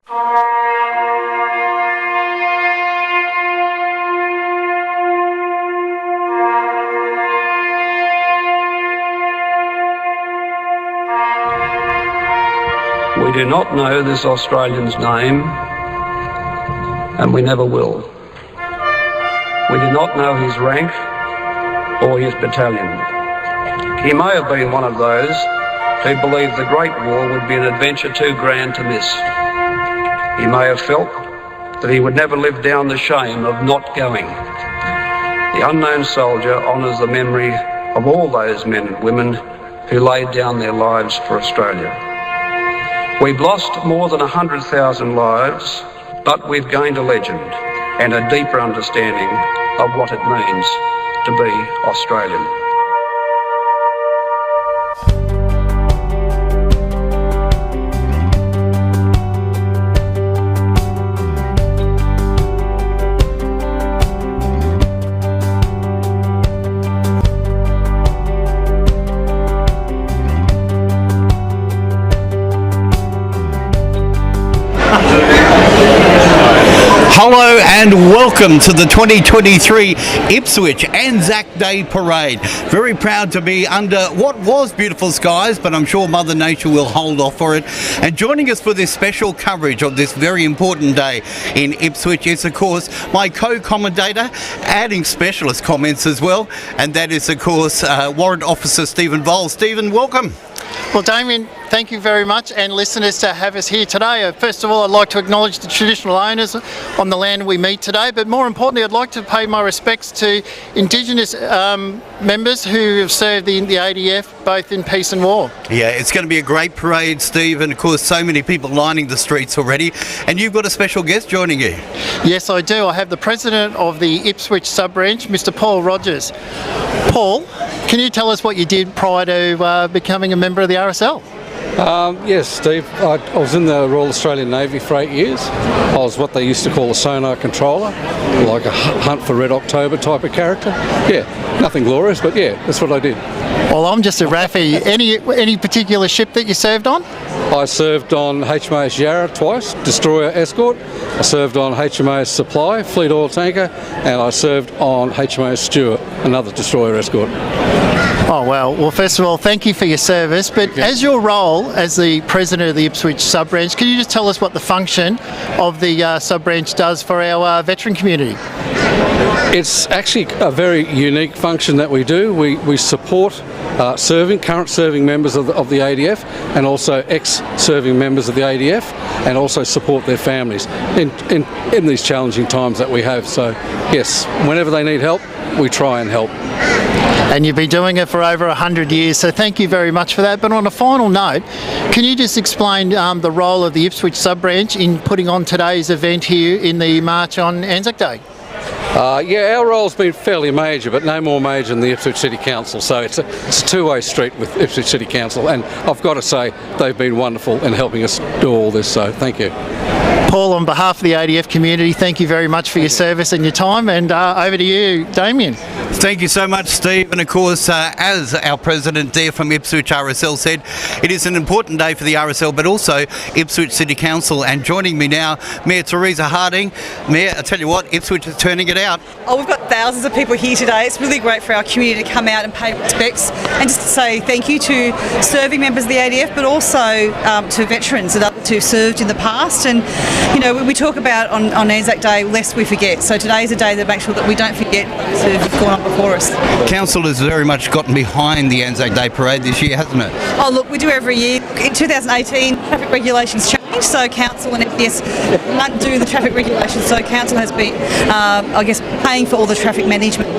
We do not know this Australian's name, and we never will. We do not know his rank or his battalion. He may have been one of those who believed the Great War would be an adventure too grand to miss. He may have felt that he would never live down the shame of not going. The unknown soldier honours the memory of all those men and women who laid down their lives for Australia. We've lost more than 100,000 lives, but we've gained a legend and a deeper understanding of what it means to be Australian. Hello and welcome to the 2023 Ipswich ANZAC Day Parade. Very proud to be under what was beautiful skies, but I'm sure Mother Nature will hold off for it. And joining us for this special coverage of this very important day in Ipswich is, of course, my co-commentator, adding specialist comments as well, and that is, of course, Warrant Officer Stephen Vole. Stephen, welcome. Well, Damien, thank you very much, and listeners, to have us here today. First of all, I'd like to acknowledge the traditional owners on the land we meet today, but more importantly, I'd like to pay my respects to Indigenous members who have served in the ADF, both in peace and war. Yeah, it's going to be a great parade, Steve, and of course so many people lining the streets already, and you've got a special guest joining you. Yes, I do. I have the President of the Ipswich Sub-Branch, Mr. Paul Rogers. Paul, can you tell us what you did prior to becoming a member of the RSL? Yes, Steve. I was in the Royal Australian Navy for 8 years. I was what they used to call a sonar controller, like a Hunt for Red October type of character. Yeah, nothing glorious, but yeah, that's what I did. Well, I'm just a Raffy. Any particular ship that you served on? I served on HMAS Yarra twice, destroyer escort. I served on HMAS Supply, fleet oil tanker, and I served on HMAS Stewart, another destroyer escort. Oh, well, first of all, thank you for your service, but as your role as the President of the Ipswich Sub-Branch, can you just tell us what the function of the Sub-Branch does for our veteran community? It's actually a very unique function that we do. We support current serving members of the ADF, and also ex-serving members of the ADF, and also support their families in these challenging times that we have. So yes, whenever they need help, we try and help. And you've been doing it for over 100 years, so thank you very much for that. But on a final note, can you just explain the role of the Ipswich Sub-Branch in putting on today's event here in the March on Anzac Day? Yeah, our role's been fairly major, but no more major than the Ipswich City Council, so it's a two-way street with Ipswich City Council, and I've got to say they've been wonderful in helping us do all this, so thank you. Paul, on behalf of the ADF community, thank you very much for your service and your time, and over to you, Damien. Thank you so much, Steve. And of course, as our President there from Ipswich RSL said, it is an important day for the RSL, but also Ipswich City Council. And joining me now, Mayor Teresa Harding. Mayor, I tell you what, Ipswich is turning it out. Oh, we've got thousands of people here today. It's really great for our community to come out and pay respects, and just to say thank you to serving members of the ADF, but also to veterans who served in the past. And you know, when we talk about on Anzac Day, lest we forget. So today is a day to make sure that we don't forget those who have gone on before us. Council has very much gotten behind the Anzac Day Parade this year, hasn't it? Oh look, we do every year. In 2018, traffic regulations changed, so Council and FDS undo the traffic regulations. So Council has been, I guess, paying for all the traffic management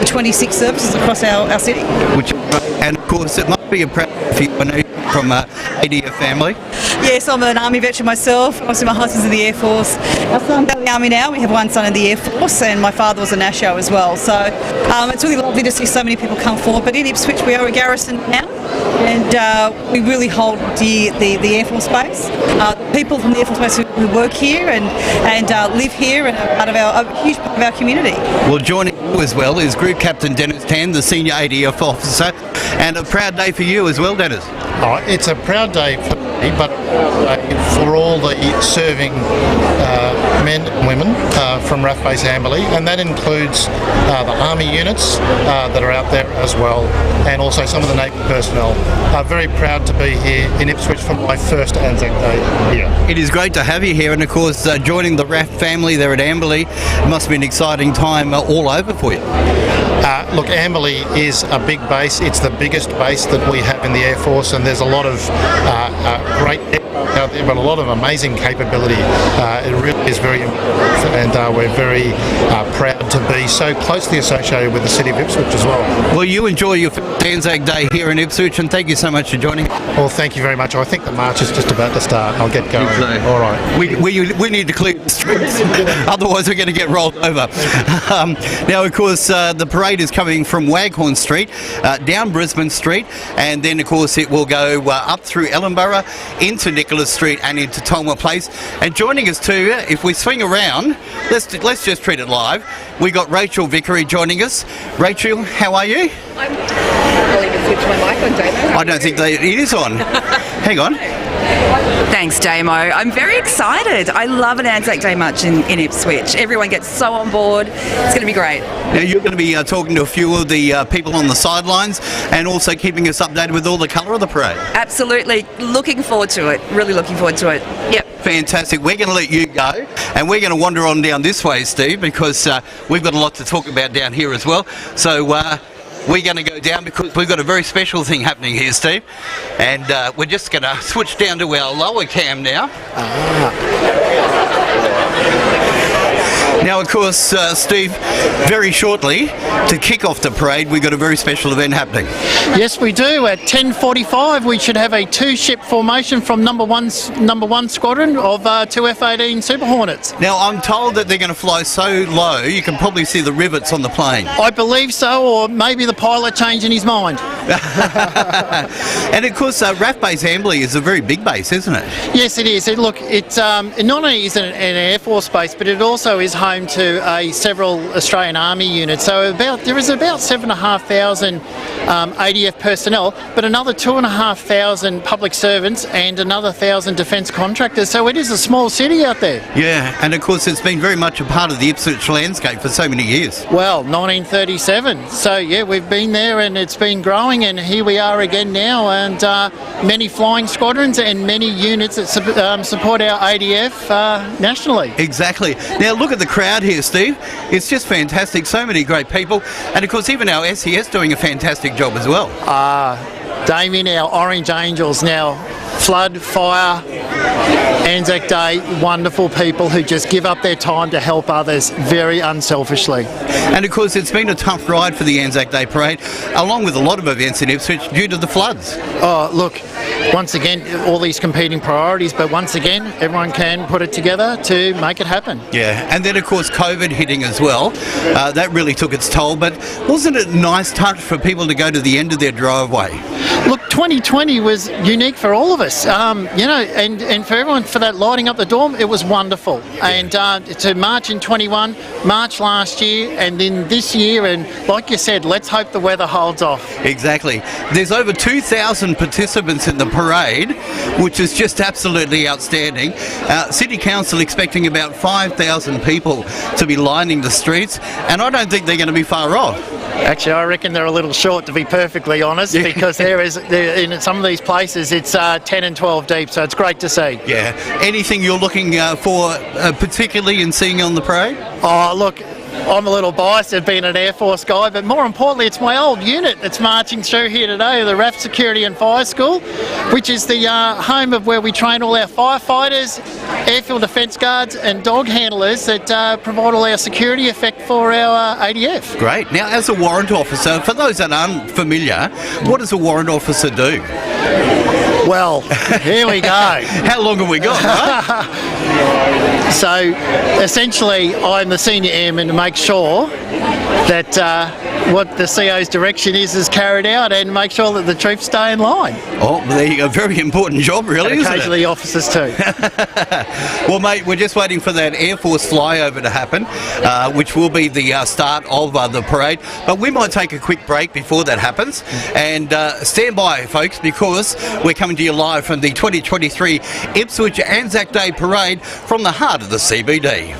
for 26 services across our city. And of course, it must be a proud for you from ADF family. Yes, I'm an Army veteran myself. Obviously, my husband's in the Air Force. Our son's in the Army now. We have one son in the Air Force, and my father was a NASHO as well. So it's really lovely to see so many people come forward. But in Ipswich, we are a garrison now, and we really hold dear the Air Force base. People from the Air Force base who work here and live here and are part of a huge part of our community. Well, joining you as well is Group Captain Dennis Tan, the Senior ADF Officer, and a proud day for you as well, Dennis. Oh, it's a proud day for me, but for all the serving men and women from RAF Base Amberley, and that includes the Army units that are out there as well, and also some of the Navy personnel. Very proud to be here in Ipswich for my first ANZAC Day here. It is great to have you here, and of course joining the RAF family there at Amberley must be an exciting time all over for you. Look, Amberley is a big base. It's the biggest base that we have in the Air Force, and there's a lot of great out there, but a lot of amazing capability. It really is very important, and we're very proud to be so closely associated with the city of Ipswich as well. Well, you enjoy your ANZAC Day here in Ipswich, and thank you so much for joining. Well, thank you very much. I think the march is just about to start. I'll get going. All right. We need to clear the streets, otherwise we're going to get rolled over. Now, of course, the parade is coming from Waghorn Street, down Brisbane Street, and then, of course, it will go up through Ellenborough, into Nicholas Street and into Tolmer Place. And joining us too, if we swing around, let's just treat it live. We got Rachel Vickery joining us. Rachel, how are you? I'll even switch my mic on, Damo. I don't think it is on. Hang on. Thanks, Damo. I'm very excited. I love an ANZAC Day march in Ipswich. Everyone gets so on board. It's going to be great. Now, you're going to be talking to a few of the people on the sidelines and also keeping us updated with all the colour of the parade. Absolutely. Looking forward to it. Really looking forward to it. Yep. Fantastic. We're going to let you go, and we're going to wander on down this way, Steve, because we've got a lot to talk about down here as well. So we're going to go down because we've got a very special thing happening here, Steve, and we're just going to switch down to our lower cam now. Now, of course, Steve, very shortly, to kick off the parade, we've got a very special event happening. Yes, we do. At 10:45, we should have a two-ship formation from number one squadron of two F-18 Super Hornets. Now, I'm told that they're going to fly so low, you can probably see the rivets on the plane. I believe so, or maybe the pilot changing his mind. And, of course, RAF Base Amberley is a very big base, isn't it? Yes, it is. It not only is it an Air Force base, but it also is home to several Australian Army units. So there is about 7,500 ADF personnel, but another 2,500 public servants and another 1,000 defence contractors. So it is a small city out there. Yeah, and of course it's been very much a part of the Ipswich landscape for so many years. Well, 1937. So yeah, we've been there and it's been growing, and here we are again now, and many flying squadrons and many units that support our ADF nationally. Exactly. Now look at the crowd here, Steve. It's just fantastic. So many great people, and of course even our SES doing a fantastic job as well. Damien, our Orange Angels now. Flood, fire, ANZAC Day, wonderful people who just give up their time to help others very unselfishly. And of course it's been a tough ride for the ANZAC Day Parade, along with a lot of events in Ipswich due to the floods. Oh, look, once again, all these competing priorities, but once again, everyone can put it together to make it happen. Yeah, and then of course COVID hitting as well. That really took its toll, but wasn't it a nice touch for people to go to the end of their driveway? Look, 2020 was unique for all of us, and for everyone, for that lighting up the Dorm, it was wonderful. And to march in 21, March last year, and then this year, and like you said, let's hope the weather holds off. Exactly. There's over 2,000 participants in the parade, which is just absolutely outstanding. City Council expecting about 5,000 people to be lining the streets, and I don't think they're going to be far off. Actually, I reckon they're a little short, to be perfectly honest, because in some of these places it's 10 and 12 deep, so it's great to see. Yeah. Anything you're looking for particularly in seeing on the parade? Oh, look, I'm a little biased at being an Air Force guy, but more importantly, it's my old unit that's marching through here today, the RAF Security and Fire School, which is the home of where we train all our firefighters, airfield defence guards and dog handlers that provide all our security effect for our ADF. Great. Now, as a warrant officer, for those that aren't familiar, what does a warrant officer do? Well, here we go. How long have we got, right? So, essentially, I'm the senior airman to make sure that what the CO's direction is carried out and make sure that the troops stay in line. Oh, well, there you go. Very important job, really, And isn't it? occasionally officers too. Well, mate, we're just waiting for that Air Force flyover to happen, which will be the start of the parade. But we might take a quick break before that happens. And stand by, folks, because we're coming to you live from the 2023 Ipswich ANZAC Day Parade from the heart of the CBD.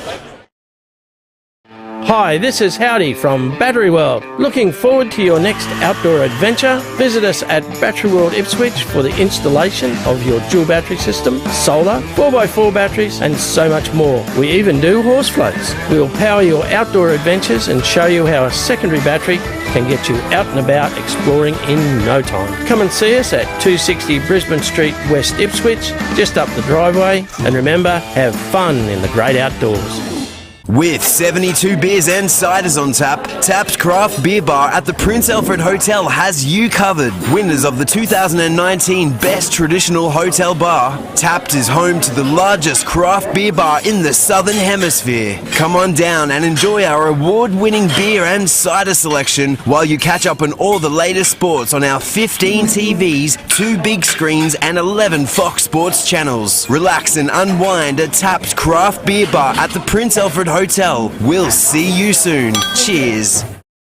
Hi, this is Howdy from Battery World. Looking forward to your next outdoor adventure? Visit us at Battery World Ipswich for the installation of your dual battery system, solar, 4x4 batteries and so much more. We even do horse floats. We'll power your outdoor adventures and show you how a secondary battery can get you out and about exploring in no time. Come and see us at 260 Brisbane Street, West Ipswich, just up the driveway. And remember, have fun in the great outdoors. With 72 beers and ciders on tap, Tapped Craft Beer Bar at the Prince Alfred Hotel has you covered. Winners of the 2019 Best Traditional Hotel Bar, Tapped is home to the largest craft beer bar in the Southern Hemisphere. Come on down and enjoy our award-winning beer and cider selection while you catch up on all the latest sports on our 15 TVs, 2 big screens and 11 Fox Sports channels. Relax and unwind at Tapped Craft Beer Bar at the Prince Alfred Hotel. We'll see you soon. Cheers.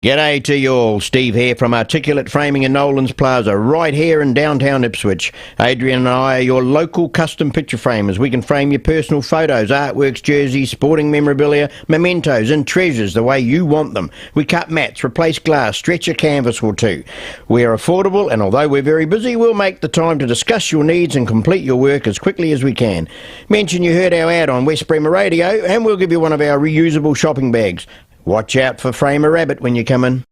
G'day to you all, Steve here from Articulate Framing in Nolan's Plaza, right here in downtown Ipswich. Adrian and I are your local custom picture framers. We can frame your personal photos, artworks, jerseys, sporting memorabilia, mementos and treasures the way you want them. We cut mats, replace glass, stretch a canvas or two. We are affordable, and although we're very busy, we'll make the time to discuss your needs and complete your work as quickly as we can. Mention you heard our ad on West Bremer Radio and we'll give you one of our reusable shopping bags. Watch out for Framer Rabbit when you come in.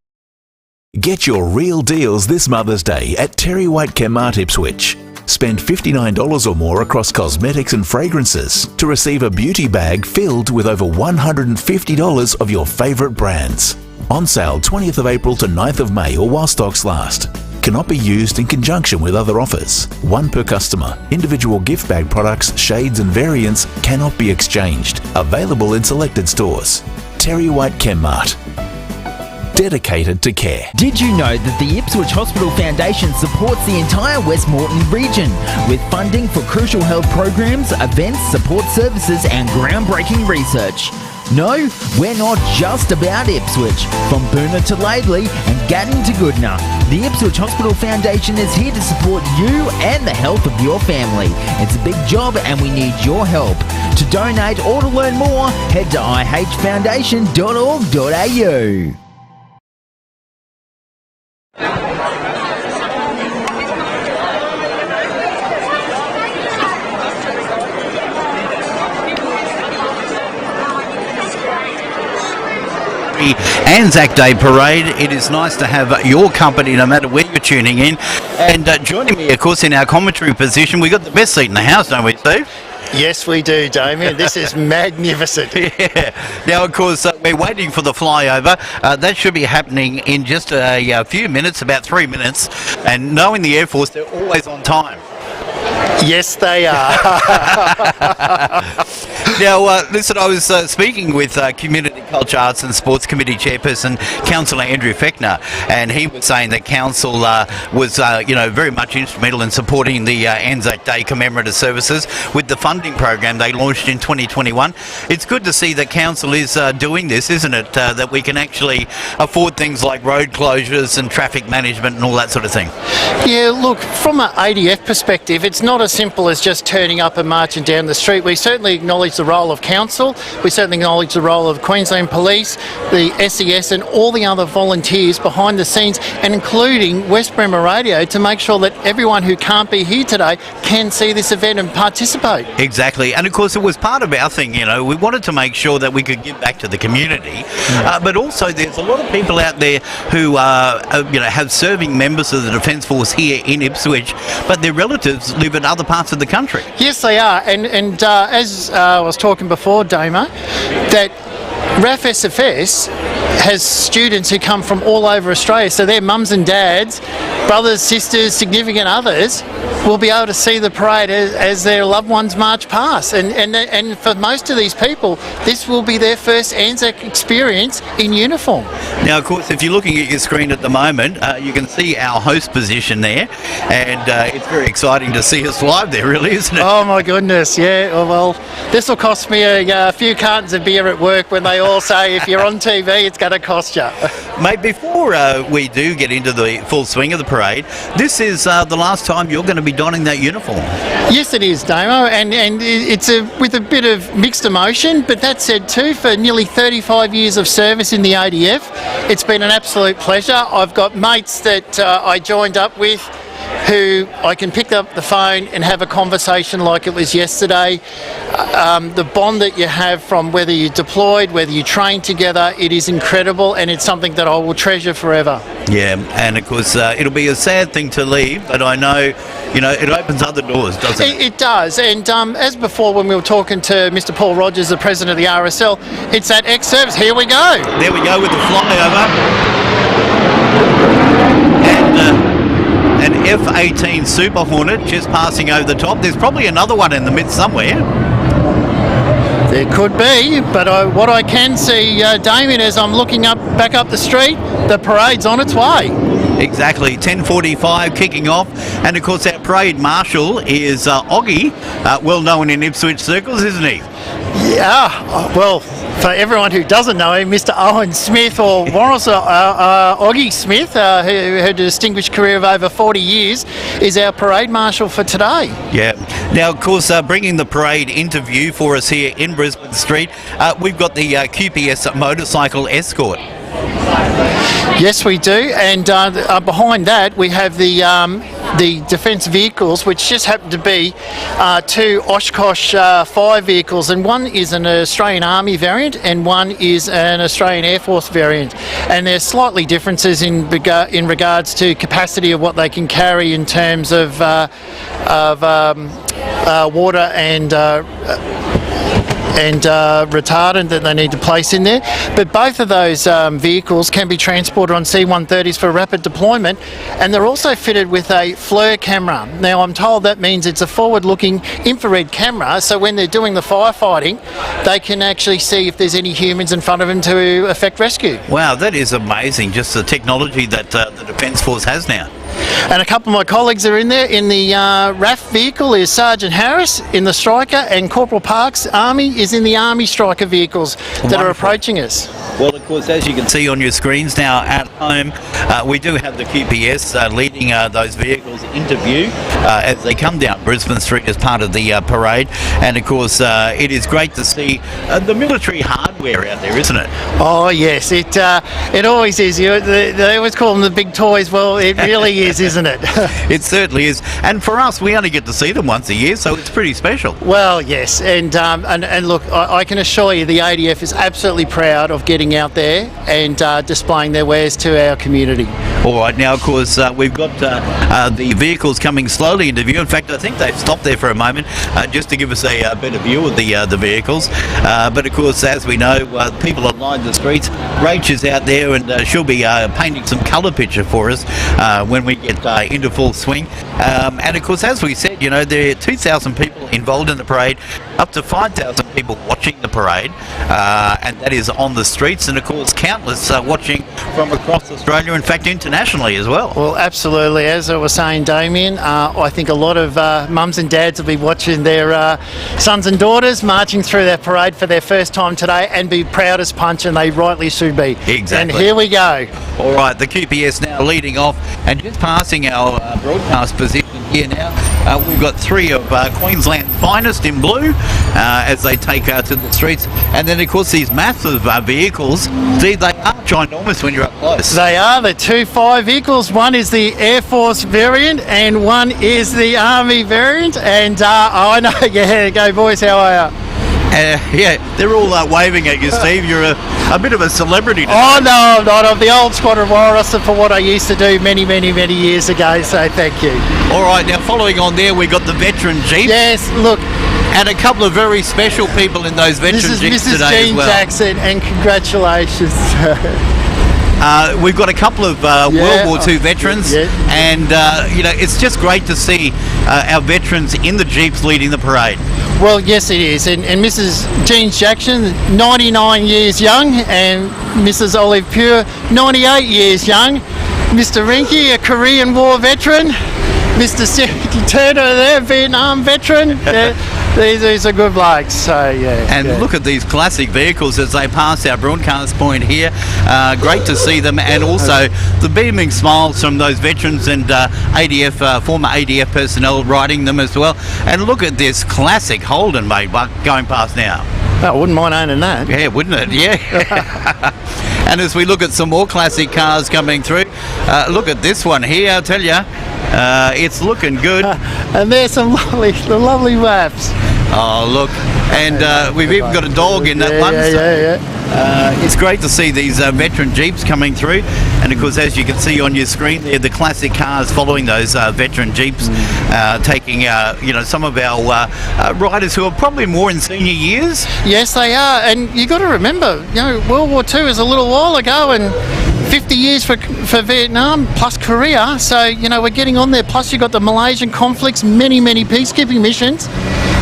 Get your real deals this Mother's Day at Terry White Chemmart Ipswich. Spend $59 or more across cosmetics and fragrances to receive a beauty bag filled with over $150 of your favourite brands. On sale 20th of April to 9th of May or while stocks last. Cannot be used in conjunction with other offers. One per customer. Individual gift bag products, shades and variants cannot be exchanged. Available in selected stores. Terry White Chemmart. Dedicated to care. Did you know that the Ipswich Hospital Foundation supports the entire West Moreton region with funding for crucial health programs, events, support services and groundbreaking research? No, we're not just about Ipswich. From Boona to Laidley and Gatton to Goodna, the Ipswich Hospital Foundation is here to support you and the health of your family. It's a big job and we need your help. To donate or to learn more, head to ihfoundation.org.au. ANZAC Day Parade. It is nice to have your company no matter where you're tuning in. And joining me, of course, in our commentary position, we've got the best seat in the house, don't we, Steve? Yes, we do, Damien. This is magnificent. Yeah. Now, of course, we're waiting for the flyover. That should be happening in just a few minutes, about 3 minutes. And knowing the Air Force, they're always on time. Yes, they are. Now, listen, I was speaking with Community Culture, Arts and Sports Committee Chairperson, Councillor Andrew Fechner, and he was saying that Council was, very much instrumental in supporting the ANZAC Day commemorative services with the funding program they launched in 2021. It's good to see that Council is doing this, isn't it? That we can actually afford things like road closures and traffic management and all that sort of thing. Yeah, look, from an ADF perspective, it's not as simple as just turning up and marching down the street. We certainly acknowledge the role of Council, we certainly acknowledge the role of Queensland Police, the SES and all the other volunteers behind the scenes, and including West Bremer Radio, to make sure that everyone who can't be here today can see this event and participate. Exactly, and of course it was part of our thing, we wanted to make sure that we could give back to the community, but also there's a lot of people out there who have serving members of the Defence Force here in Ipswich, but their relatives live in other parts of the country. Yes, they are, and as I was talking before, Damo, that RAF SFS has students who come from all over Australia, so their mums and dads, brothers, sisters, significant others will be able to see the parade as their loved ones march past. And for most of these people, this will be their first ANZAC experience in uniform. Now, of course, if you're looking at your screen at the moment, you can see our host position there, and it's very exciting to see us live there, really, isn't it? Oh my goodness, yeah. Oh, well, this will cost me a few cartons of beer at work when they all say if you're on TV, it's going to cost you. Mate, before we do get into the full swing of the parade, this is the last time you're going to be donning that uniform. Yes, it is, Damo, and it's with a bit of mixed emotion, but that said too, for nearly 35 years of service in the ADF, it's been an absolute pleasure. I've got mates that I joined up with who I can pick up the phone and have a conversation like it was yesterday. The bond that you have from whether you're deployed, whether you train together, it is incredible, and it's something that I will treasure forever. Yeah, and of course it'll be a sad thing to leave, but I know, it opens other doors, doesn't it? It does, and as before when we were talking to Mr. Paul Rogers, the president of the RSL, it's that ex-service. Here we go. There we go with the flyover. And an F-18 Super Hornet just passing over the top. There's probably another one in the midst somewhere. There could be, but what I can see, Damien, as I'm looking back up the street, the parade's on its way. Exactly, 10:45 kicking off, and of course our parade marshal is Oggy, well known in Ipswich circles, isn't he? Yeah, well, for everyone who doesn't know him, Mr. Owen Smith, or Oggy Smith, who had a distinguished career of over 40 years, is our parade marshal for today. Yeah. Now, of course, bringing the parade into view for us here in Brisbane Street, we've got the QPS motorcycle escort. Yes, we do, and behind that we have the defence vehicles, which just happen to be two Oshkosh 5 vehicles, and one is an Australian Army variant and one is an Australian Air Force variant, and there's slightly differences in regards to capacity of what they can carry in terms of water and retardant that they need to place in there. But both of those vehicles can be transported on C-130s for rapid deployment, and they're also fitted with a FLIR camera. Now I'm told that means it's a forward-looking infrared camera, so when they're doing the firefighting, they can actually see if there's any humans in front of them to effect rescue. Wow, that is amazing, just the technology that the Defence Force has now. And a couple of my colleagues are in there. In the RAF vehicle is Sergeant Harris in the Striker, and Corporal Parks Army is in the Army Striker vehicles that are approaching us. Well, of course, as you can see on your screens now at home, we do have the QPS leading those vehicles into view as they come down Brisbane Street as part of the parade. And of course, it is great to see the military hardware out there, isn't it? Oh yes, it always is. They always call them the big toys. Well, it really is, isn't it? It certainly is. And for us, we only get to see them once a year, so it's pretty special. Well, yes, and look, I can assure you, the ADF is absolutely proud of getting out there and displaying their wares to our community. All right, now of course we've got the vehicles coming slowly into view. In fact, I think they've stopped there for a moment just to give us a better view of the vehicles. But of course, as we know, people have lined the streets. Rach is out there, and she'll be painting some colour picture for us when we get into full swing. And of course, as we said, there are 2,000 people involved in the parade, up to 5,000 people watching the parade, and that is on the streets, and of course countless watching from across Australia, in fact internationally as well. Well, absolutely. As I was saying, Damien, I think a lot of mums and dads will be watching their sons and daughters marching through their parade for their first time today and be proud as punch, and they rightly should be. Exactly. And here we go. All right, the QPS now leading off and just passing our broadcast position here now. We've got three of Queensland's finest in blue as they take to the streets, and then of course these massive vehicles, see, they are ginormous when you're up close. They are the 2-5 vehicles. One is the Air Force variant and one is the Army variant, and I know, yeah, go boys, how are you? Yeah, they're all waving at you, Steve. You're a bit of a celebrity today. Oh, no, I'm not. I'm the old squadron walrus for what I used to do many, many, many years ago, so thank you. All right, now following on there, we've got the veteran Jeep. Yes, look. And a couple of very special people in those veteran Jeeps today as well. This is Jean Jackson, and congratulations. We've got a couple of World War II veterans, and it's just great to see our veterans in the Jeeps leading the parade. Well, yes, it is. And Mrs. Jean Jackson, 99 years young, and Mrs. Olive Pure, 98 years young. Mr. Rinky, a Korean War veteran. Mr. Seki Turner there, Vietnam veteran. These are good blokes, so yeah. And look at these classic vehicles as they pass our broadcast point here. Great to see them, and also the beaming smiles from those veterans and ADF, former ADF personnel riding them as well. And look at this classic Holden, mate, going past now. I wouldn't mind owning that. Yeah, wouldn't it? Yeah. And as we look at some more classic cars coming through, look at this one here, I'll tell you. It's looking good. And there's some lovely waps. Oh, look. And we've even got a dog in that one. It's great to see these veteran Jeeps coming through. And, of course, as you can see on your screen there, the classic cars following those veteran Jeeps, taking, some of our riders who are probably more in senior years. Yes, they are. And you got to remember, World War II is a little while ago, and 50 years for Vietnam plus Korea, so we're getting on there. Plus you've got the Malaysian conflicts, many peacekeeping missions,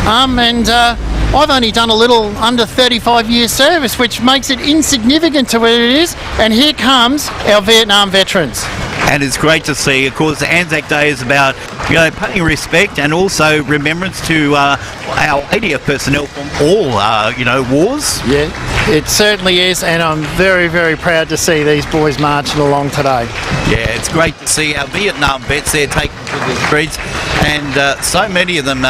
and I've only done a little under 35 years service, which makes it insignificant to where it is, and here comes our Vietnam veterans. And it's great to see, of course, Anzac Day is about paying respect and also remembrance to our ADF personnel from all wars. Yeah, it certainly is, and I'm very proud to see these boys marching along today. Yeah, it's great to see our Vietnam vets there taking to the streets, and so many of them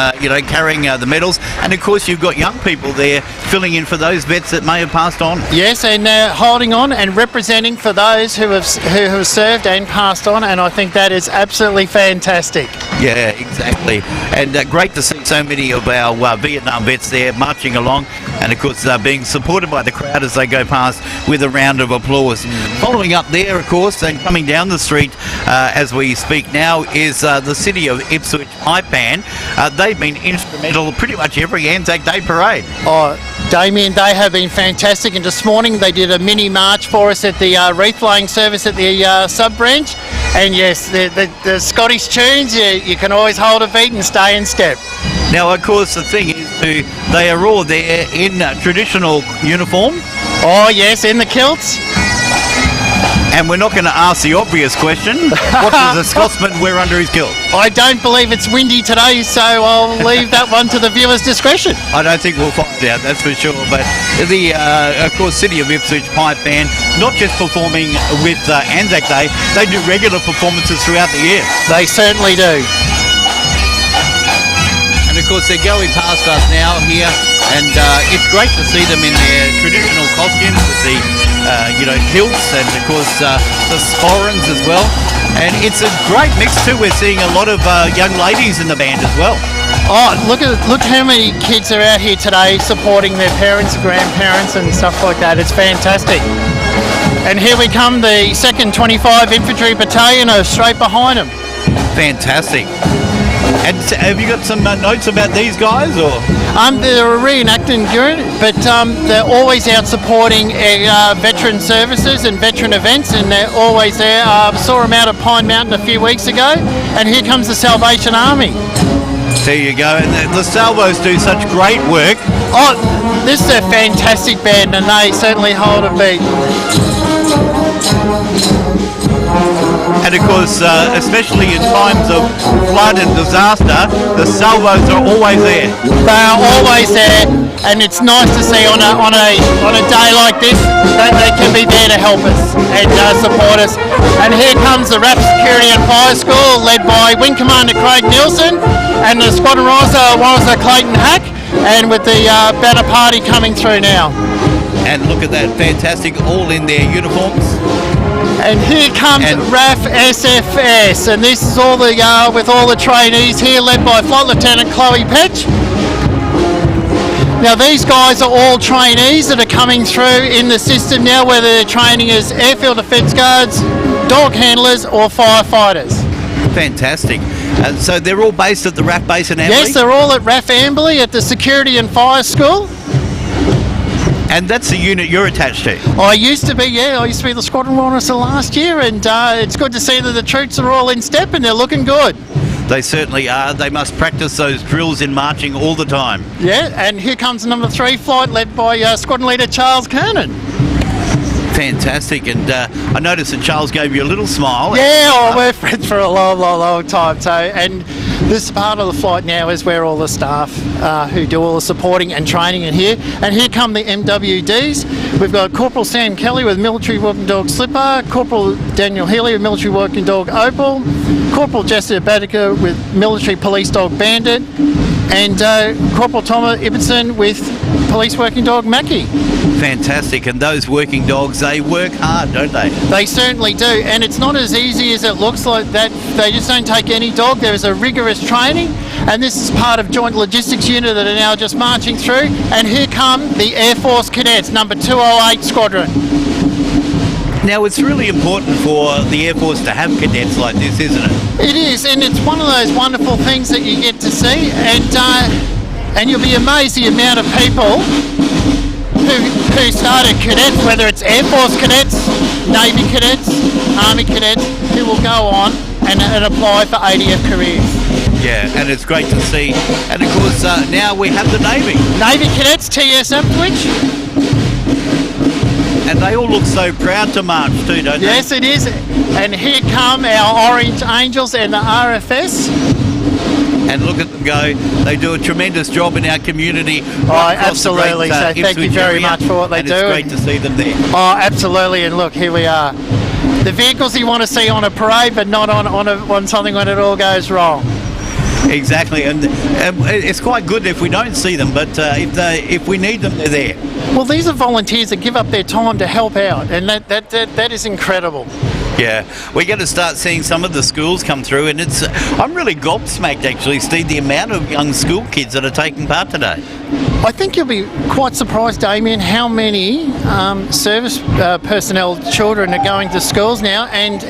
carrying the medals, and of course you've got young people there filling in for those vets that may have passed on. Yes, and holding on and representing for those who have served and passed on, and I think that is absolutely fantastic. Yeah, exactly. And great to see so many of our Vietnam vets there marching along, and of course being supported by the crowd as they go past with a round of applause. Following up there, of course, and coming down the street as we speak now is the City of Ipswich Pipe Band. They've been instrumental pretty much every Anzac Day parade. Oh, Damien, they have been fantastic, and this morning they did a mini march for us at the wreath laying service at the sub-branch, and yes, the Scottish tunes, you can always hold a beat and stay in step. Now, of course, the thing is, they are all there in traditional uniform. Oh yes, in the kilts. And we're not going to ask the obvious question. What does a Scotsman wear under his kilt? I don't believe it's windy today, so I'll leave that one to the viewer's discretion. I don't think we'll find out, that's for sure. But the, of course, City of Ipswich Pipe Band, not just performing with Anzac Day, they do regular performances throughout the year. They certainly do. And of course, they're going past us now here, and it's great to see them in their traditional costumes with the kilts, and of course the sporrans as well. And it's a great mix too. We're seeing a lot of young ladies in the band as well. Oh, look how many kids are out here today supporting their parents, grandparents and stuff like that. It's fantastic. And here we come, the 2nd 25 Infantry Battalion are straight behind them. Fantastic. And have you got some notes about these guys, or? They're a reenacting unit, but they're always out supporting veteran services and veteran events, and they're always there. Saw them out at Pine Mountain a few weeks ago, and here comes the Salvation Army. There you go, and the Salvos do such great work. Oh, this is a fantastic band, and they certainly hold a beat. And of course, especially in times of flood and disaster, the Salvos are always there. They are always there, and it's nice to see on a day like this that they can be there to help us and support us. And here comes the RAF Security and Fire School, led by Wing Commander Craig Nielsen and the Squadron Officer Clayton Hack, and with the banner party coming through now. And look at that, fantastic, all in their uniforms. And here comes RAF SFS, and this is all the with all the trainees here, led by Flight Lieutenant Chloe Petch. Now these guys are all trainees that are coming through in the system now, whether they're training as airfield defence guards, dog handlers or firefighters. Fantastic. So they're all based at the RAF base in Amberley? Yes, they're all at RAF Amberley at the Security and Fire School. And that's the unit you're attached to? I used to be, yeah. I used to be the squadron officer last year, and it's good to see that the troops are all in step and they're looking good. They certainly are. They must practice those drills in marching all the time. Yeah, and here comes number 3 flight led by Squadron Leader Charles Kernan. Fantastic, and I noticed that Charles gave you a little smile. Yeah, we're friends for a long time. So, and this part of the flight now is where all the staff who do all the supporting and training are here. And here come the MWDs. We've got Corporal Sam Kelly with Military Working Dog Slipper, Corporal Daniel Healy with Military Working Dog Opal, Corporal Jessica Badiker with Military Police Dog Bandit, and Corporal Thomas Ibbotson with Police Working Dog Mackie. Fantastic, and those working dogs, they work hard, don't they? They certainly do, and it's not as easy as it looks like that. They just don't take any dog. There is a rigorous training, and this is part of Joint Logistics Unit that are now just marching through. And here come the Air Force Cadets, number 208 Squadron. Now, it's really important for the Air Force to have cadets like this, isn't it? It is, and it's one of those wonderful things that you get to see, and you'll be amazed the amount of people who started cadets, whether it's Air Force cadets, Navy cadets, Army cadets, who will go on and apply for ADF careers. Yeah, and it's great to see. And of course, now we have the Navy. Navy cadets, TS Ipswich. And they all look so proud to march too, don't they? Yes, it is. And here come our Orange Angels and the RFS. And look at them go. They do a tremendous job in our community. Absolutely. So thank you very much for what they do. It's great to see them there. Oh, absolutely. And look, here we are. The vehicles you want to see on a parade, but not on something when it all goes wrong. Exactly, and it's quite good if we don't see them, but if we need them, they're there. Well, these are volunteers that give up their time to help out, and that is incredible. Yeah, we're going to start seeing some of the schools come through, and I'm really gobsmacked actually, Steve, the amount of young school kids that are taking part today. I think you'll be quite surprised, Damien, how many service personnel children are going to schools now and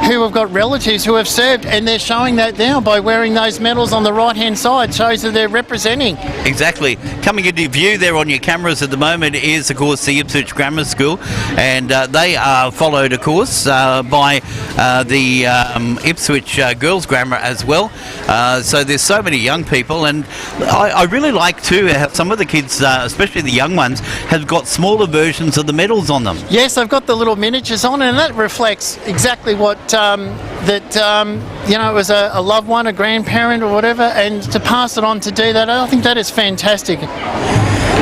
who have got relatives who have served, and they're showing that now by wearing those medals on the right-hand side, shows that they're representing. Exactly. Coming into view there on your cameras at the moment is, of course, the Ipswich Grammar School, and they are followed, of course, by the Ipswich Girls Grammar as well. So there's so many young people, and I really like to have some of the kids, especially the young ones, have got smaller versions of the medals on them. Yes, they've got the little miniatures on, and that reflects exactly what it was a loved one, a grandparent or whatever, and to pass it on to do that, I think that is fantastic.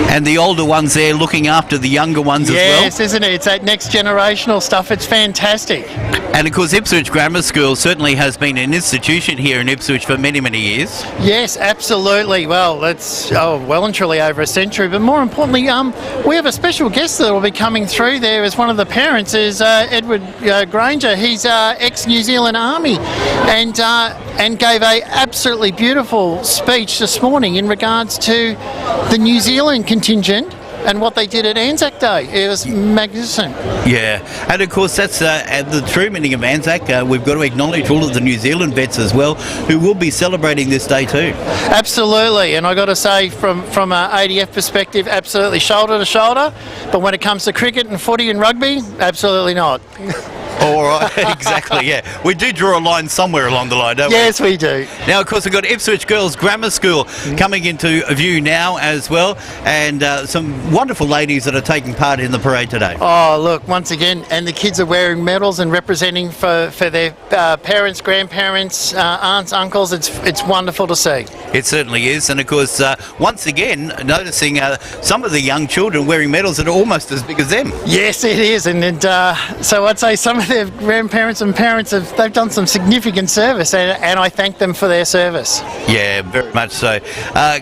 And the older ones there looking after the younger ones as well. Yes, isn't it? It's that next generational stuff. It's fantastic. And of course, Ipswich Grammar School certainly has been an institution here in Ipswich for many, many years. Yes, absolutely. Well, it's well and truly over a century. But more importantly, we have a special guest that will be coming through there as one of the parents is Edward Granger. He's ex-New Zealand Army and gave a absolutely beautiful speech this morning in regards to the New Zealand contingent and what they did at Anzac Day. It was magnificent. Yeah, and of course that's the true meaning of Anzac. We've got to acknowledge all of the New Zealand vets as well, who will be celebrating this day too. Absolutely, and I got to say from an ADF perspective, absolutely shoulder to shoulder, but when it comes to cricket and footy and rugby, absolutely not. All right, exactly, yeah. We do draw a line somewhere along the line, don't we? Yes, we do. Now, of course, we've got Ipswich Girls Grammar School coming into view now as well, and some wonderful ladies that are taking part in the parade today. Oh, look, once again, and the kids are wearing medals and representing for their parents, grandparents, aunts, uncles. It's wonderful to see. It certainly is, and of course, once again, noticing some of the young children wearing medals that are almost as big as them. Yes, it is, and so I'd say some of their grandparents and parents they've done some significant service, and I thank them for their service. Yeah, very much so.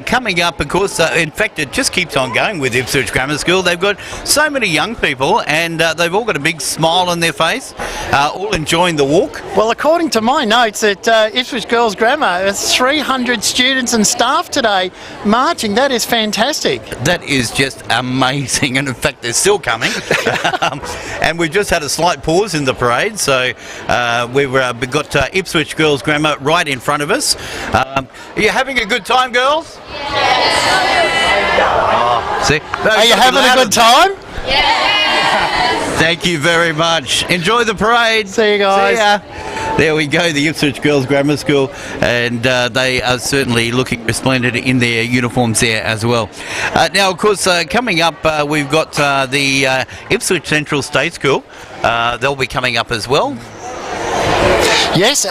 Coming up, of course, in fact, it just keeps on going with Ipswich Grammar School. They've got so many young people, and they've all got a big smile on their face, all enjoying the walk. Well, according to my notes at Ipswich Girls Grammar, it's 300 students and staff today marching. That is fantastic. That is just amazing, and in fact, they're still coming. And we've just had a slight pause in the parade, so we've got Ipswich Girls Grammar right in front of us. Are you having a good time, girls? Yes. See? Are you having a good time? Thank you very much. Enjoy the parade. See you guys. See ya. There we go, the Ipswich Girls Grammar School, and they are certainly looking resplendent in their uniforms there as well. Now, of course, coming up, we've got the Ipswich Central State School. They'll be coming up as well. Yes,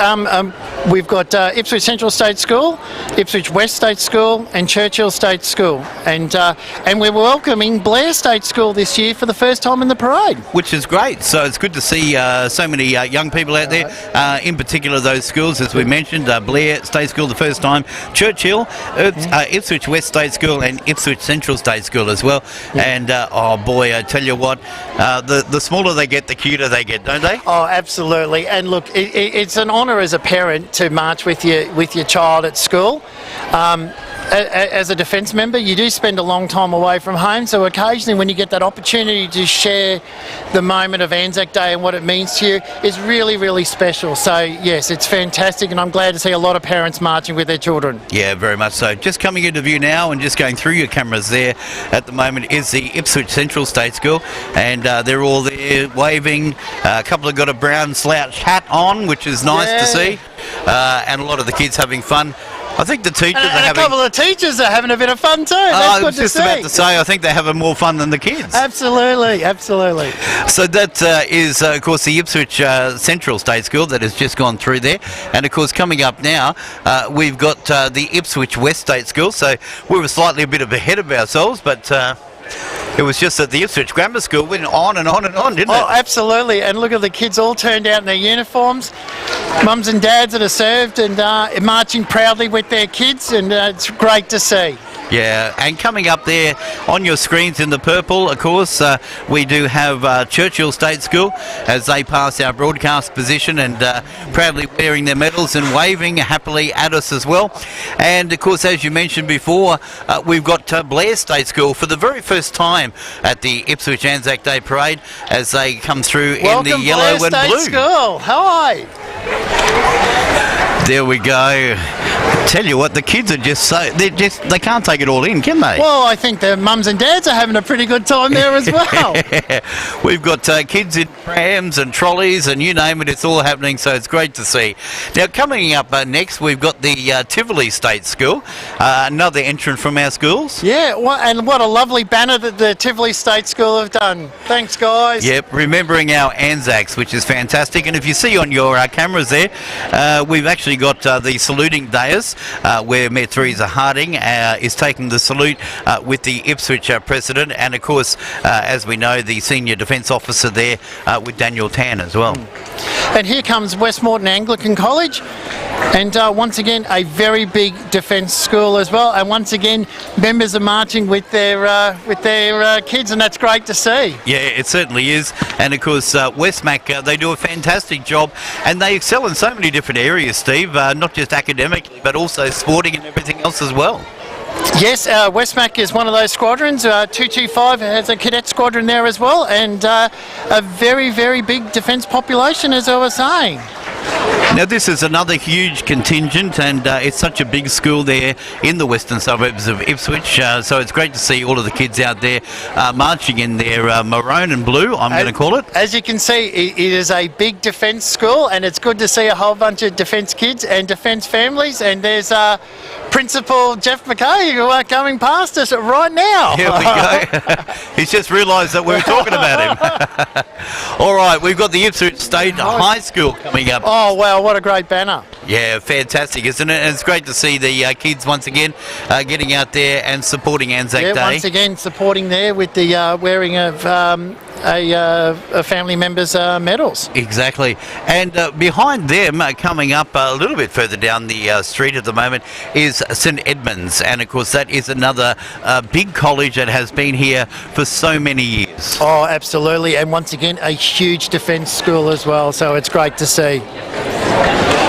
we've got Ipswich Central State School, Ipswich West State School and Churchill State School. And we're welcoming Blair State School this year for the first time in the parade. Which is great. So it's good to see so many young people out there, in particular those schools, as we mentioned, Blair State School the first time, Churchill, Ipswich West State School and Ipswich Central State School as well. Yeah. And, oh boy, I tell you what, the smaller they get, the cuter they get, don't they? Oh, absolutely. And look, it's an honour as a parent to march with your child at school. As a defence member, you do spend a long time away from home, so occasionally when you get that opportunity to share the moment of Anzac Day and what it means to you, is really, really special. So yes, it's fantastic, and I'm glad to see a lot of parents marching with their children. Yeah, very much so. Just coming into view now and just going through your cameras there at the moment is the Ipswich Central State School, and they're all there waving. A couple have got a brown slouch hat on, which is nice to see, and a lot of the kids having fun. I think the teachers are having... a couple of teachers are having a bit of fun too. That's good to see. I was just about to say, I think they're having more fun than the kids. Absolutely, absolutely. So that is, of course, the Ipswich Central State School that has just gone through there. And, of course, coming up now, we've got the Ipswich West State School. So we were slightly a bit ahead of ourselves, but... it was just that the Ipswich Grammar School went on and on and on, didn't it? Oh, absolutely. And look at the kids all turned out in their uniforms. Mums and dads that are served and marching proudly with their kids, and it's great to see. Yeah, and coming up there on your screens in the purple, of course, we do have Churchill State School as they pass our broadcast position and proudly wearing their medals and waving happily at us as well. And, of course, as you mentioned before, we've got Blair State School for the very first time at the Ipswich ANZAC Day Parade as they come through in the yellow and blue. Welcome, Blair State School. Hi. There we go. Tell you what, the kids are they can't take it all in, can they? Well, I think the mums and dads are having a pretty good time there as well. We've got kids in prams and trolleys and you name it, it's all happening, so it's great to see. Now, coming up next, we've got the Tivoli State School, another entrant from our schools. Yeah, and what a lovely banner that the Tivoli State School have done. Thanks, guys. Yep, remembering our Anzacs, which is fantastic. And if you see on your cameras there, we've actually got the saluting dais where Mayor Theresa Harding is taking the salute with the Ipswich President, and of course, as we know, the Senior Defence Officer there with Daniel Tan as well. And here comes Westmoreton Anglican College, and once again a very big defence school as well, and once again members are marching with their kids, and that's great to see. Yeah, it certainly is. And of course Westmac, they do a fantastic job, and they excel in so many different areas, Steve, not just academically but also sporting and everything else as well. Yes, Westmac is one of those squadrons. 225 has a cadet squadron there as well, and a very, very big defence population, as I was saying. Now, this is another huge contingent, and it's such a big school there in the western suburbs of Ipswich, so it's great to see all of the kids out there marching in their maroon and blue, I'm going to call it. As you can see, it is a big defence school, and it's good to see a whole bunch of defence kids and defence families, and there's Principal Jeff McKay coming past us right now. Here we go. He's just realised that we were talking about him. All right, we've got the Ipswich State High School coming up. Oh, wow, what a great banner. Yeah, fantastic, isn't it? And it's great to see the kids once again getting out there and supporting Anzac Day. Once again supporting there with the wearing of a family member's medals. Exactly. And behind them, coming up a little bit further down the street at the moment, is St Edmunds. And of course, that is another big college that has been here for so many years. Oh, absolutely. And once again, a huge defence school as well. So it's great to see.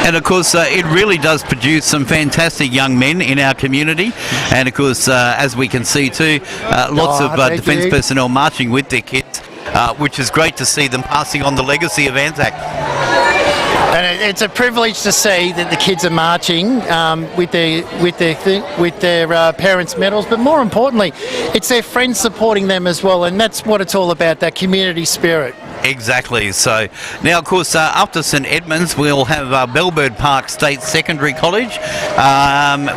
And of course, it really does produce some fantastic young men in our community. And of course, as we can see too, lots of defence personnel marching with their kids, which is great to see them passing on the legacy of Anzac. And it's a privilege to see that the kids are marching with their parents' medals, but more importantly, it's their friends supporting them as well, and that's what it's all about, that community spirit. Exactly. So now, of course, up to St Edmunds, we'll have Bellbird Park State Secondary College,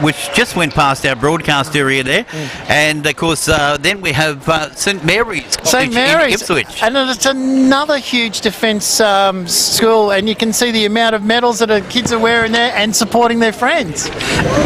which just went past our broadcast area there. And, of course, then we have St Mary's College in Ipswich. And it's another huge defence school, and you can see the amount of medals that the kids are wearing there and supporting their friends.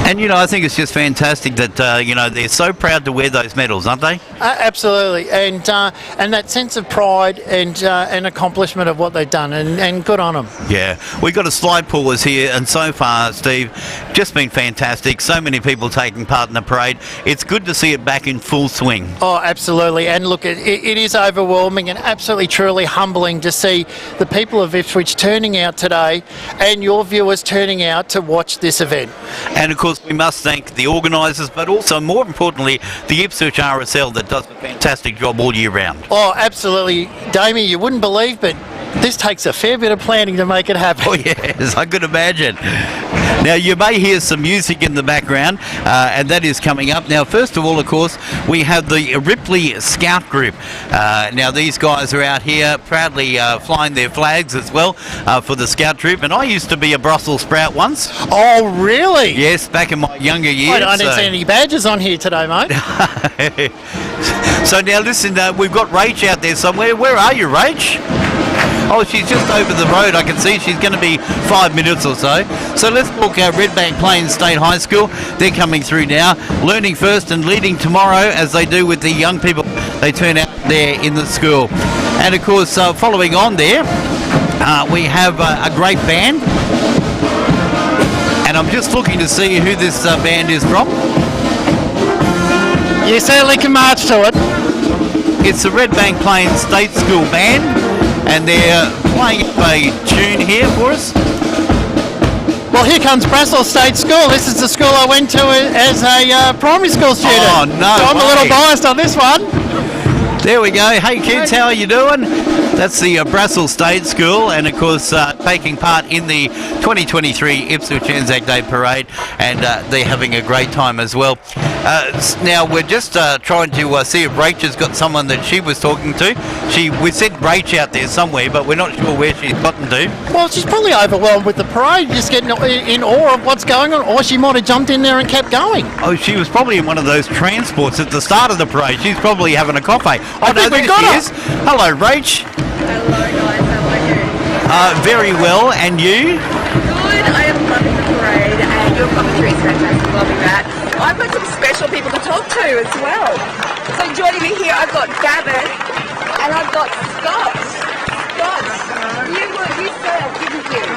And, you know, I think it's just fantastic that, you know, they're so proud to wear those medals, aren't they? Absolutely. And that sense of pride and accomplishment of what they've done, and good on them. Yeah, we've got a slide pullers here, and so far, Steve, just been fantastic. So many people taking part in the parade. It's good to see it back in full swing. Oh, absolutely. And look, it is overwhelming and absolutely truly humbling to see the people of Ipswich turning out today and your viewers turning out to watch this event. And of course, we must thank the organisers, but also, more importantly, the Ipswich RSL that does a fantastic job all year round. Oh, absolutely. Damien, you wouldn't believe, but this takes a fair bit of planning to make it happen. Oh yes, I could imagine. Now you may hear some music in the background, and that is coming up. Now first of all, of course, we have the Ripley Scout Group. Now these guys are out here proudly flying their flags as well for the Scout Troop, and I used to be a Brussels sprout once. Oh really? Yes, back in my younger years. I didn't see any badges on here today, mate. So now listen, we've got Rach out there somewhere. Where are you, Rach? Oh, she's just over the road. I can see she's going to be 5 minutes or so. So let's walk our Redbank Plains State High School. They're coming through now, learning first and leading tomorrow, as they do with the young people they turn out there in the school. And of course, following on there, we have a great band. And I'm just looking to see who this band is from. You certainly can march to it. It's the Redbank Plains State School Band, and they're playing a tune here for us. Well, here comes Brussels State School. This is the school I went to as a primary school student. Oh, no So I'm a little biased on this one. There we go. Hey kids, how are you doing? That's the Brussels State School, and of course taking part in the 2023 Ipswich ANZAC Day Parade, and they're having a great time as well. Now we're just trying to see if Rach has got someone that she was talking to. We sent Rach out there somewhere, but we're not sure where she's gotten to. Well, she's probably overwhelmed with the parade, just getting in awe of what's going on, or she might have jumped in there and kept going. Oh, she was probably in one of those transports at the start of the parade. She's probably having a coffee. I think we got her. Hello, Rach. Hello guys, how are you? Very well, and you? Good, I am loving the parade and your commentary is fantastic, loving that. I've got some special people to talk to as well. So joining me here, I've got Gavin and I've got Scott. Scott, you served, didn't you?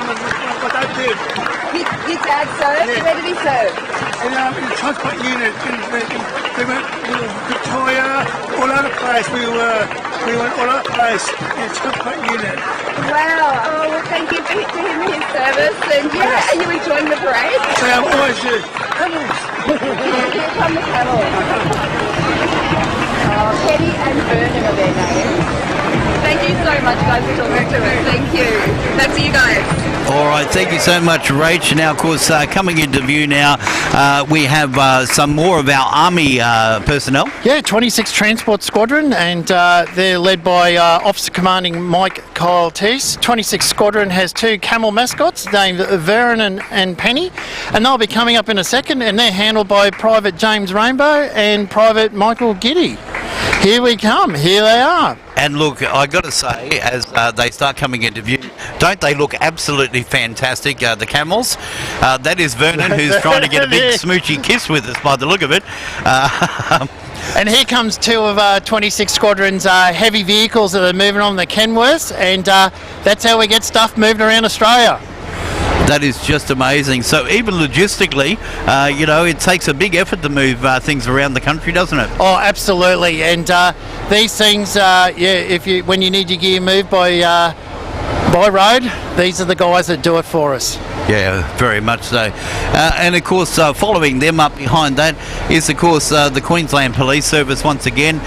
What I did. Your dad served? Yeah. Where did he serve? In the transport unit, we went Victoria, all over the place. We went all over the place in the transport unit. Wow, oh well thank you to him and his service, and yeah, are you enjoying the parade? So I'm always here. Camels! Here come the camels. Penny and Vernon are their names. Thank you so much guys for talking to us, thank you. Back to you guys. All right, thank you so much, Rach. Now, of course, coming into view now, we have some more of our Army personnel. Yeah, 26 Transport Squadron, and they're led by Officer Commanding Mike Kyle Teese. 26 Squadron has two camel mascots named Vernon and Penny, and they'll be coming up in a second, and they're handled by Private James Rainbow and Private Michael Giddy. Here we come, here they are. And look, I got to say, as they start coming into view, don't they look absolutely fantastic, the camels? That is Vernon, who's trying to get a big smoochy kiss with us by the look of it. And here comes two of 26 Squadron's heavy vehicles that are moving on the Kenworths, and that's how we get stuff moving around Australia. That is just amazing. So even logistically, you know, it takes a big effort to move things around the country, doesn't it? Oh, absolutely. And these things, when you need your gear moved by road, these are the guys that do it for us. Yeah, very much so. And of course, following them up behind that is, of course, the Queensland Police Service once again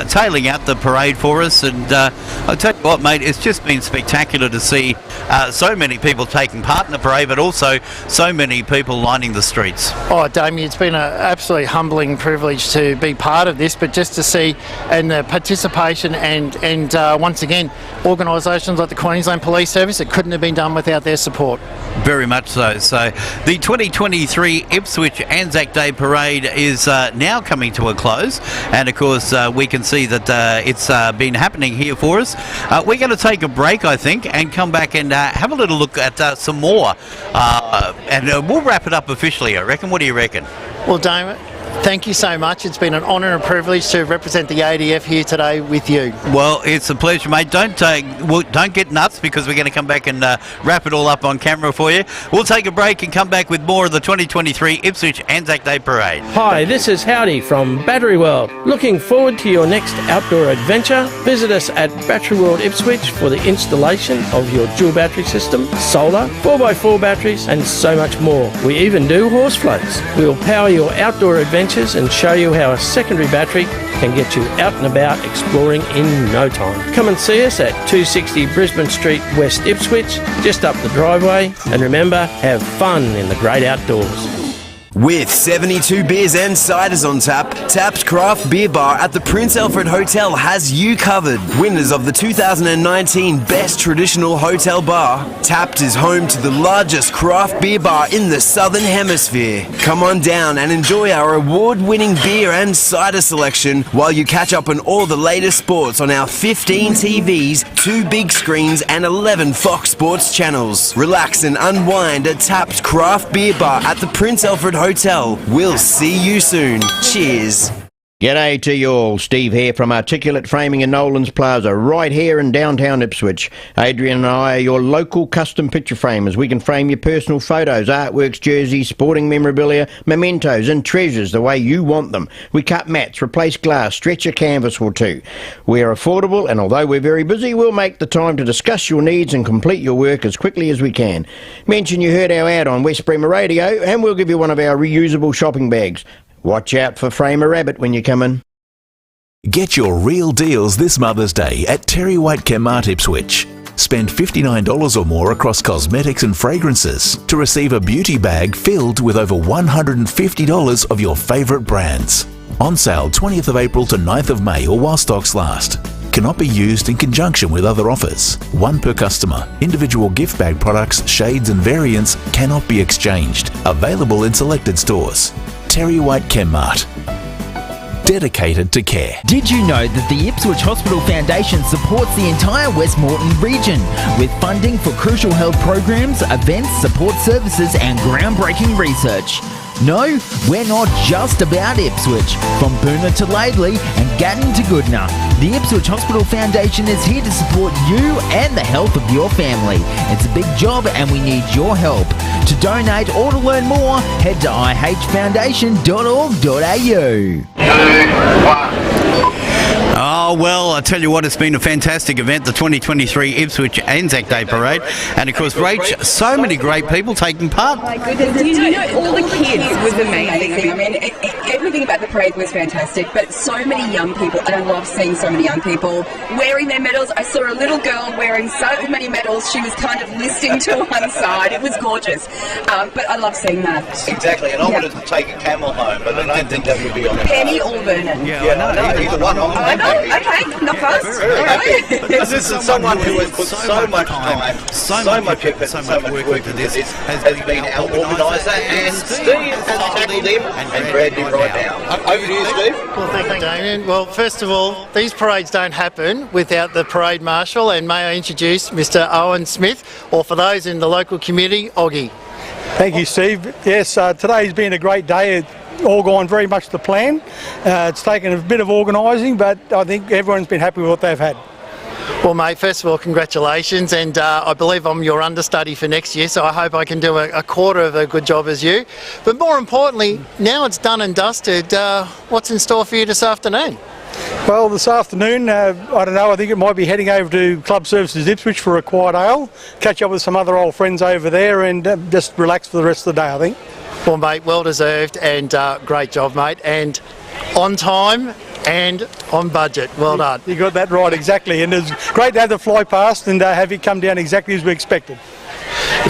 tailing out the parade for us. And I'll tell you what, mate, it's just been spectacular to see so many people taking part in the parade, but also so many people lining the streets. Oh, Damien, it's been an absolutely humbling privilege to be part of this, but just to see and the participation and once again, organisations like the Queensland Police Service, it couldn't have been done without their support. Very much so. So the 2023 Ipswich ANZAC Day Parade is now coming to a close, and of course we can see that it's been happening here for us. We're going to take a break, I think, and come back and have a little look at some more, and we'll wrap it up officially, I reckon. What do you reckon? Well, Damon, thank you so much. It's been an honour and a privilege to represent the ADF here today with you. Well, it's a pleasure, mate. Don't get nuts, because we're going to come back and wrap it all up on camera for you. We'll take a break and come back with more of the 2023 Ipswich ANZAC Day Parade. Hi, this is Howdy from Battery World. Looking forward to your next outdoor adventure? Visit us at Battery World Ipswich for the installation of your dual battery system, solar, 4x4 batteries, and so much more. We even do horse floats. We'll power your outdoor adventures and show you how a secondary battery can get you out and about exploring in no time. Come and see us at 260 Brisbane Street, West Ipswich, just up the driveway. And remember, have fun in the great outdoors. With 72 beers and ciders on tap, Tapped Craft Beer Bar at the Prince Alfred Hotel has you covered. Winners of the 2019 Best Traditional Hotel Bar, Tapped is home to the largest craft beer bar in the Southern Hemisphere. Come on down and enjoy our award-winning beer and cider selection while you catch up on all the latest sports on our 15 TVs, 2 big screens and 11 Fox Sports channels. Relax and unwind at Tapped Craft Beer Bar at the Prince Alfred Hotel. We'll see you soon. Cheers. G'day to you all. Steve here from Articulate Framing in Nolan's Plaza, right here in downtown Ipswich. Adrian and I are your local custom picture framers. We can frame your personal photos, artworks, jerseys, sporting memorabilia, mementos and treasures the way you want them. We cut mats, replace glass, stretch a canvas or two. We are affordable, and although we're very busy, we'll make the time to discuss your needs and complete your work as quickly as we can. Mention you heard our ad on West Bremer Radio and we'll give you one of our reusable shopping bags. Watch out for Frame a Rabbit when you come in. Get your real deals this Mother's Day at Terry White Chemmart Ipswich. Spend $59 or more across cosmetics and fragrances to receive a beauty bag filled with over $150 of your favourite brands. On sale 20th of April to 9th of May or while stocks last. Cannot be used in conjunction with other offers. One per customer. Individual gift bag products, shades and variants cannot be exchanged. Available in selected stores. Terry White Chemmart. Dedicated to care. Did you know that the Ipswich Hospital Foundation supports the entire West Moreton region with funding for crucial health programs, events, support services and groundbreaking research? No, we're not just about Ipswich. From Boona to Laidley and Gatton to Goodna, the Ipswich Hospital Foundation is here to support you and the health of your family. It's a big job and we need your help. To donate or to learn more, head to ihfoundation.org.au. Oh, well, I tell you what, it's been a fantastic event, the 2023 Ipswich ANZAC Day Parade. And, of course, Rach, so many great people taking part. Oh my goodness, did you know all the kids was amazing. I mean, everything about the parade was fantastic, but so many young people, and I love seeing so many young people wearing their medals. I saw a little girl wearing so many medals, she was kind of listing to one side. It was gorgeous, but I love seeing that. Exactly, and I wanted to take a camel home, but I don't think that would be on the Penny or Vernon? Yeah, no, either one. Okay, not fast. This is someone who has put so much time, so much effort, so much work into this, has been our organiser, and Steve has tackled him and grabbed him right now. Over to you, Steve. Well, thank you, Damien. Well, first of all, these parades don't happen without the parade marshal, and may I introduce Mr. Owen Smith, or for those in the local community, Oggy. Thank you, Steve. Yes, today's been a great day. All gone very much to plan. It's taken a bit of organising, but I think everyone's been happy with what they've had. Well, mate, first of all, congratulations, and I believe I'm your understudy for next year, so I hope I can do a quarter of a good job as you. But more importantly, now it's done and dusted, what's in store for you this afternoon? Well, this afternoon, I don't know, I think it might be heading over to Club Services Ipswich for a quiet ale, catch up with some other old friends over there and just relax for the rest of the day, I think. Well, mate, well deserved, and great job, mate, and on time and on budget. Well done. You got that right, exactly, and it's great to have the fly past and have it come down exactly as we expected.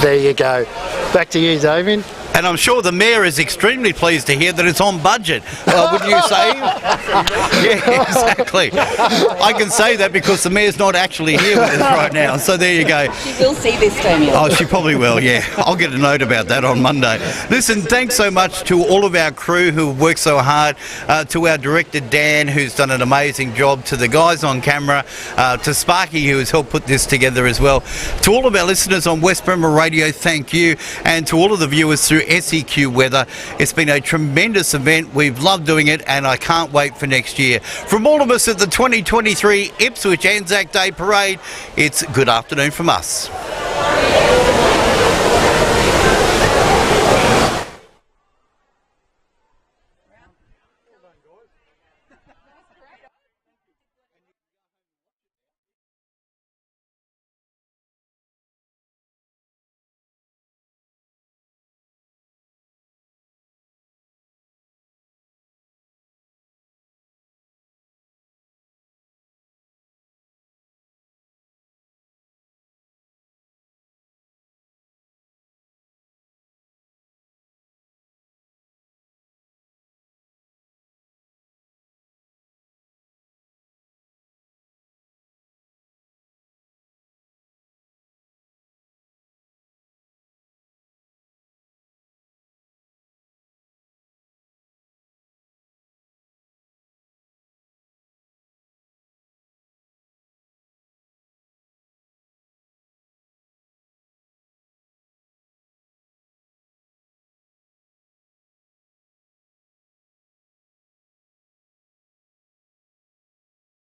There you go. Back to you, Damien. And I'm sure the Mayor is extremely pleased to hear that it's on budget. Wouldn't you say? Yeah, exactly. I can say that because the Mayor's not actually here with us right now. So there you go. She will see this, Damien. Oh, she probably will, yeah. I'll get a note about that on Monday. Listen, thanks so much to all of our crew who have worked so hard, to our director Dan, who's done an amazing job, to the guys on camera, to Sparky, who has helped put this together as well. To all of our listeners on West Bremer Radio, thank you. And to all of the viewers through SEQ Weather, it's been a tremendous event. We've loved doing it, and I can't wait for next year. From all of us at the 2023 Ipswich ANZAC Day Parade, it's good afternoon from us.